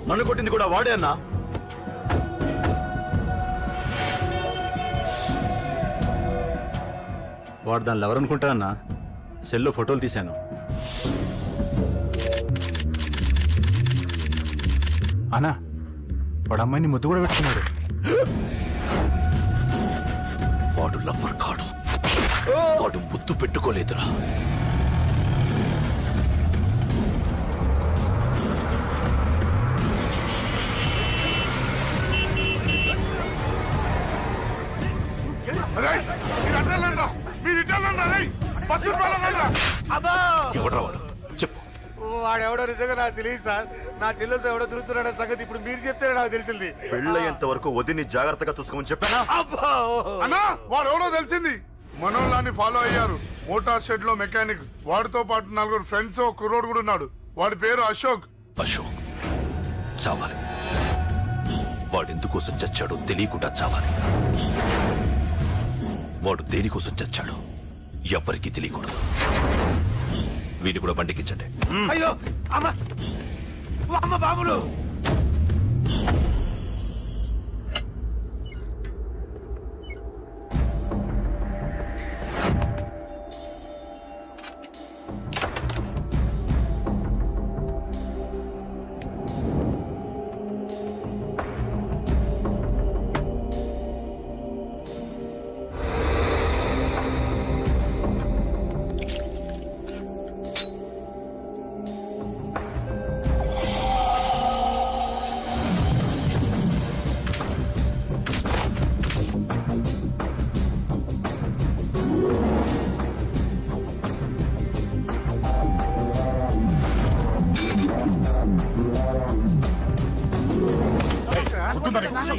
నన్ను కొట్టింది కూడా వాడే అన్నా. వాడు దానిలో ఎవరనుకుంటా అన్నా, సెల్లో ఫోటోలు తీశాను. అన్నా వాడు అమ్మాయిని ముద్దు కూడా పెట్టుకున్నాడు. వాడు లవ్వర్ కాడు, వాడు ముద్దు పెట్టుకోలేదురా. ఎవడ్రా వాడు? చెప్పు. వాడెవడో నిజంగా నాకు తెలియదు సార్. నా చెల్లెలతో ఎవడో తిరుగుతున్నాడ సంగతి ఇప్పుడు మీరు చెప్తే నాకు తెలిసింది. పెళ్ళయ్యేంత వరకు వదిని జాగ్రత్తగా చూసుకోమని చెప్పానా? అన్నా వాడు ఎవడో తెలిసింది. మనోళ్ళని ఫాలో అయ్యారు. మోటార్ షెడ్ లో మెకానిక్, వాడితో పాటు 4 ఫ్రెండ్స్, ఒక కుర్రోడు కూడా ఉన్నాడు. వాడి పేరు అశోక్. అశోక్ చావాలి. వాడెందుకోసం చచ్చాడో తెలియకుండా చావాలి. వాడు దేనికోసం చచ్చాడో ఎవ్వరికీ తెలియకూడదు. వీడిని కూడా బండికించండి. అయ్యో అమ్మ అమ్మ బాబులు.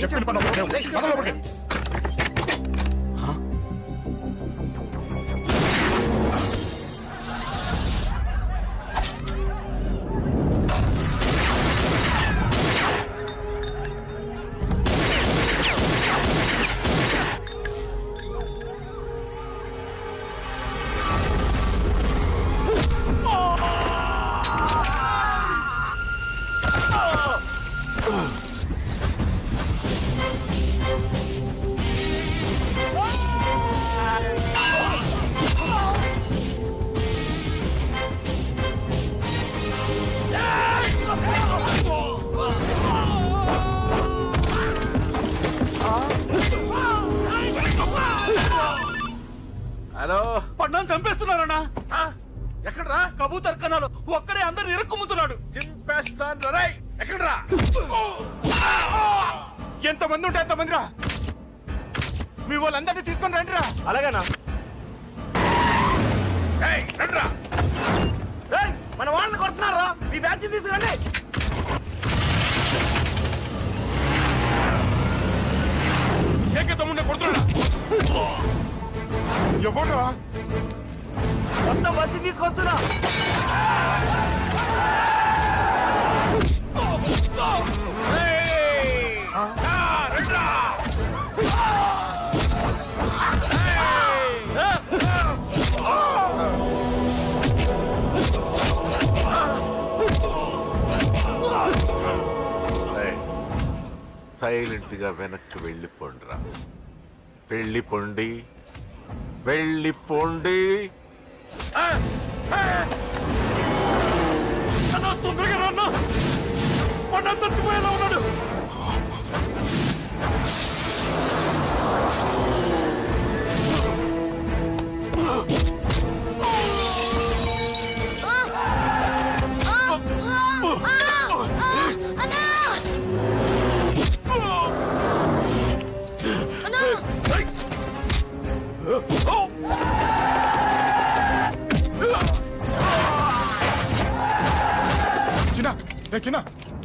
చెప్పిన పని హలో పడ్డం చంపేస్తున్నారన్నా. ఎక్కడ్రా? కబూతర్ కన్నాలు ఒక్కడే అందరు ఇరుక్కుమ్ముతున్నాడు. చింపేస్తాను రై. ఎక్కడ్రా? ఎంతమంది ఉంటే ఎంతమందిరా? మీ వాళ్ళందరినీ తీసుకొని రండిరా. అలాగేనా? రండిరా. మన వాళ్ళని కొడుతున్నారా? మీ బ్యాచ్ తీసుకురండి. ఏకతమ్ముడిని కొడుతున్నాడా? ఎవడ్రా? మొత్తం వచ్చి తీసుకొస్తున్నా. సైలెంట్ గా వెనక్కి వెళ్ళిపోండిరా. వెళ్ళిపోండి, వెళ్ళిపోండి. తొందరగా రన్నా. మొన్న చచ్చిపోయేలా ఉన్నాడు. చిన్న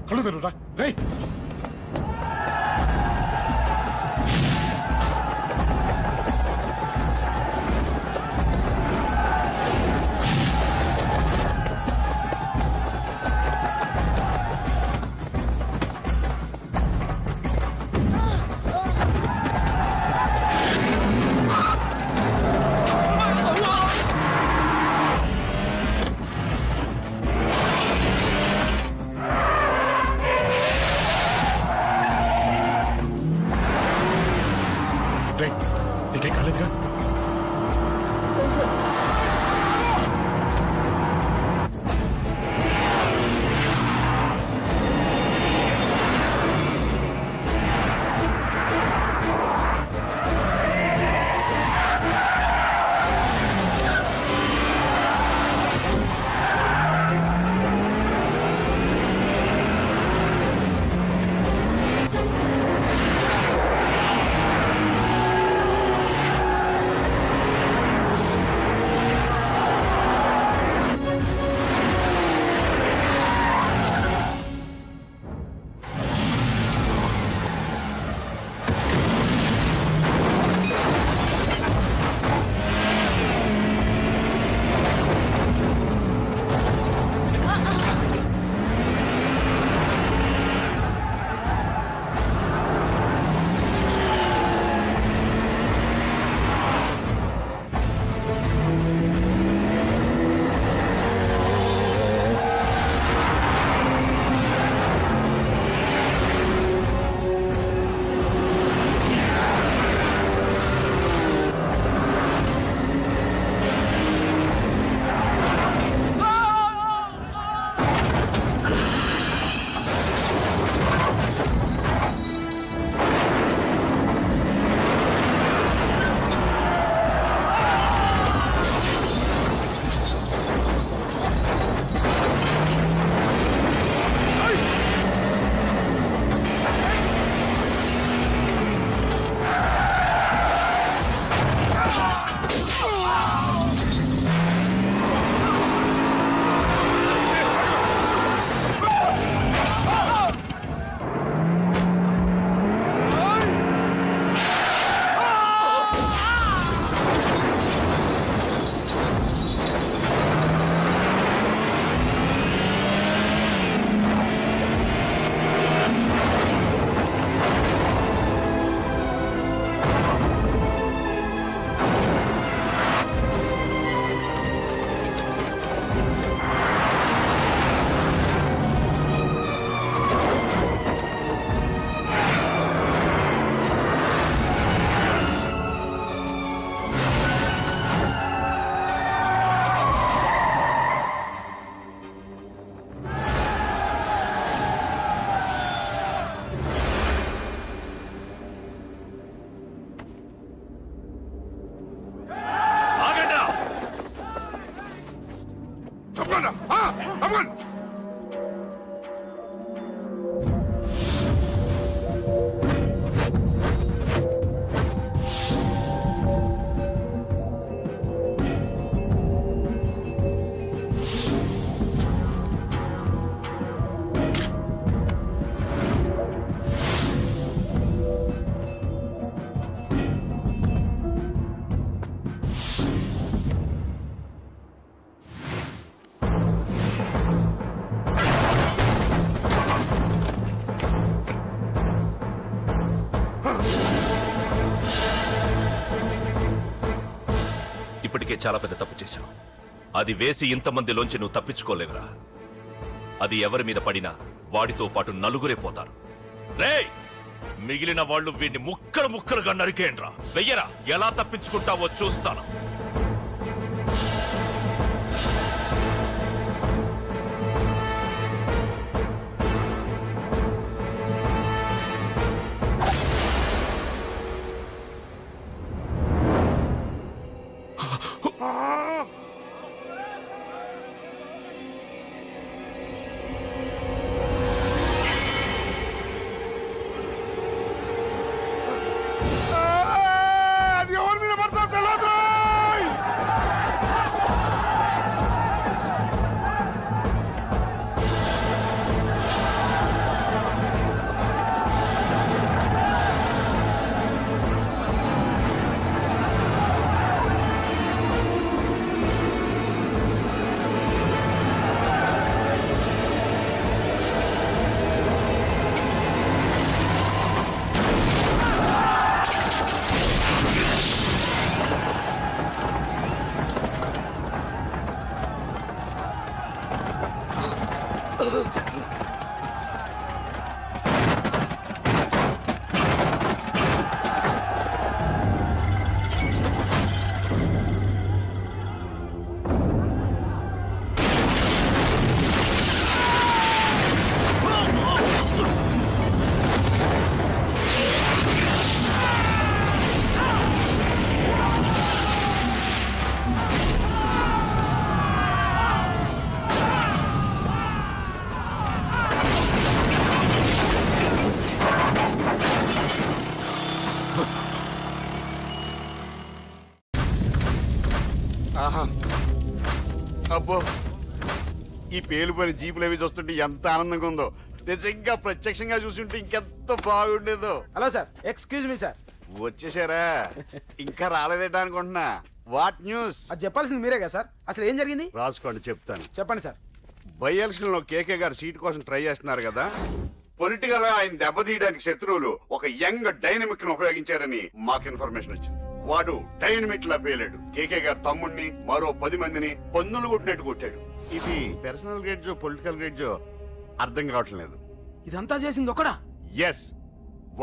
కళ్ళు తెరురా. రే తప్పకుండా తప్పకుండా. ఇప్పటికే చాలా పెద్ద తప్పు చేశావు. అది వేసి ఇంతమందిలోంచి నువ్వు తప్పించుకోలేవురా. అది ఎవరి మీద పడినా వాడితో పాటు నలుగురే పోతారు. రేయ్, మిగిలిన వాళ్ళు వీడిని ముక్కలు ముక్కలుగా నరికేయండ్రా. వెయ్యరా, ఎలా తప్పించుకుంటావో చూస్తాను. అది ఎవరి మీద పడతావు తెలియదు. ఆహా, అబ్బో, ఈ పేలిపోయిన జీపులు అవి చూస్తుంటే ఎంత ఆనందంగా ఉందో. నిజంగా ప్రత్యక్షంగా చూస్తుంటే ఇంకెంత బాగుండేదో. Hello sir, excuse me sir. వచ్చేసారా? ఇంకా రాలేదేటా అనుకుంటున్నా. What news? అది చెప్పాల్సింది మీరే కదా సార్. అసలు ఏం జరిగింది రాసుకోండి, చెప్తాను. చెప్పండి సార్. బై ఎలక్షన్ లో కేకే గారు సీట్ కోసం ట్రై చేస్తున్నారు కదా. పొలిటికల్ గా ఆయన దెబ్బతీయడానికి శత్రువులు ఒక యంగ్ డైనమిక్ ను ఉపయోగించారని మాకు ఇన్ఫర్మేషన్ వచ్చింది. వాడు డైనమిక్ లా పేలాడు. కేకే గారు తమ్ముడిని, మరో 10 మందిని పన్నులు కొట్టినట్టు కొట్టాడు. ఇది పర్సనల్ గ్రేడ్జో పొలిటికల్ గ్రేడ్జో అర్థం కావట్లేదు. ఇదంతా చేసింది ఒకడా? ఎస్,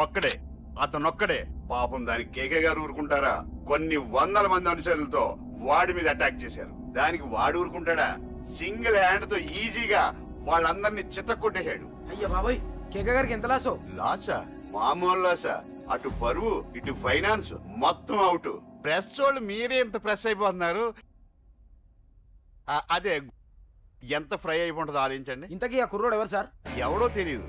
ఒక్కడే, అతనొక్కడే. పాపం దానికి కేకే గారు ఊరుకుంటారా? కొన్ని వందల మంది అనుచరులతో వాడి మీద అటాక్ చేశారు. దానికి వాడు ఊరుకుంటాడా? సింగిల్ హ్యాండ్ తో ఈజీగా వాళ్ళందరినీ చిత్తకొట్టేశాడు. అయ్యా బాబాయ్, కేక గారికి ఎంత లాసో? లాసా? మామూలు లాసా? అటు పరువు, ఇటు ఫైనాన్స్, మొత్తం అవుట్. ప్రెస్ వాళ్ళు మీరే ఎంత ప్రెస్ అయిపోతున్నారు. అదే ఎంత ఫ్రై అయిపోతుందో ఆలోచించండి. ఇంతకీ ఆ కుర్రోడు ఎవరు సార్? ఎవడో తెలియదు.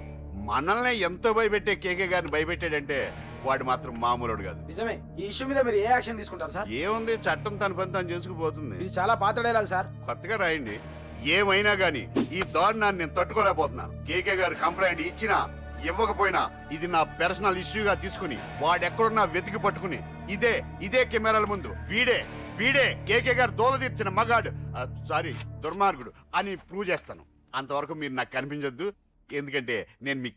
మనల్ని ఎంతో భయపెట్టే కేకే గారిని భయపెట్టాడంటే వాడు మాత్రం మామూలుడు కాదు. నిజమే. ఈ ఇష్యూ మీద మీరు ఏ యాక్షన్ తీసుకుంటారు సార్? ఏముంది, చట్టం తన పని తను చేసుకుపోతుంది. ఇది చాలా పాత డైలాగ్ సార్. కొత్తగా రాయండి. ఏమైనా గానీ ఈ దారుణాన్ని నేను తట్టుకోలేకపోతున్నాను. కేకే గారు కంప్లైంట్ ఇచ్చినా ఇవ్వకపోయినా ఇది నా పర్సనల్ ఇష్యూగా తీసుకుని వాడెక్కడున్నా వెతికి పట్టుకుని ఇదే కెమెరాల ముందు వీడే కేకే గారు దోల తీర్చిన మగాడు, సారీ దుర్మార్గుడు అని ప్రూవ్ చేస్తాను. అంతవరకు మీరు నాకు కనిపించొద్దు. ఎందుకంటే నేను మీ